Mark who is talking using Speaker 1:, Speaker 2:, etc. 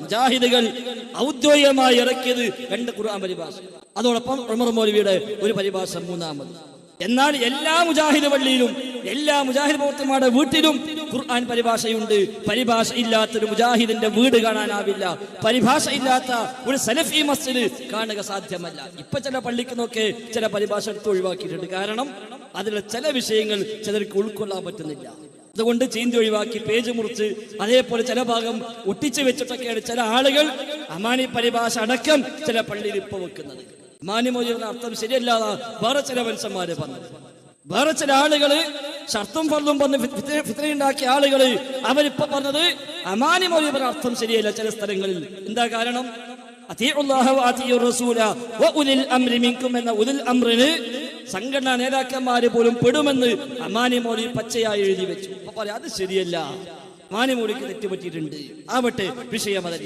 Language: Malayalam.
Speaker 1: മുജാഹിദുകൾ ഔദ്യോഗികമായി ഇറക്കിയത് 2 ഖുർആൻ പരിഭാഷ, അതോടൊപ്പം ഉമർ മൗലവിയുടെ ഒരു പരിഭാഷ 3ാമത്. എന്നാൽ എല്ലാ മുജാഹിദ് പള്ളിയിലും എല്ലാ മുജാഹിദ് പ്രവർത്തകന്മാരുടെ വീട്ടിലും ഖുർആൻ പരിഭാഷയുണ്ട്. പരിഭാഷ ഇല്ലാത്തൊരു മുജാഹിദിന്റെ വീട് കാണാനാവില്ല. പരിഭാഷ ഇല്ലാത്ത ഒരു സലഫി മസ്ജിദ് കാണുക സാധ്യമല്ല. ഇപ്പൊ ചില പള്ളിക്ക് നോക്കെ ചില പരിഭാഷ എടുത്ത് ഒഴിവാക്കിയിട്ടുണ്ട്. കാരണം അതിലെ ചില വിഷയങ്ങൾ ചിലർക്ക് ഉൾക്കൊള്ളാൻ പറ്റുന്നില്ല. അതുകൊണ്ട് ചീന്തി ഒഴിവാക്കി പേജ് മുറിച്ച് അതേപോലെ ചില ഭാഗം ഒട്ടിച്ചു വെച്ചിട്ടൊക്കെയാണ് ചില ആളുകൾ അമാനി പരിഭാഷ അടക്കം ചില പള്ളിയിൽ ഇപ്പൊ വെക്കുന്നത്. അമാനി മൗലവിയുടെ അർത്ഥം ശരിയല്ലാതെ വേറെ ചില മനുഷ്യന്മാര് പറഞ്ഞു, വേറെ ചില ആളുകള് ഷർത്തും ഫർളും പറഞ്ഞ് ഫിത്നയുണ്ടാക്കിയ ആളുകള് അവരിപ്പൊ പറഞ്ഞത് അമാനി മൗലവിയുടെ അർത്ഥം ശരിയല്ല ചില സ്ഥലങ്ങളിൽ. എന്താ കാരണം? എന്ന ഉലുൽ അംറിന് സംഘടനാ നേതാക്കന്മാര് പോലും പെടുമെന്ന് അമാനി മൗലവി പച്ചയായി എഴുതി വെച്ചു. അപ്പൊ പറയാം അത് ശരിയല്ല, അമാനി മൗലവിക്ക് തെറ്റുപറ്റിയിട്ടുണ്ട്. ആവട്ടെ, വിഷയം അതല്ല.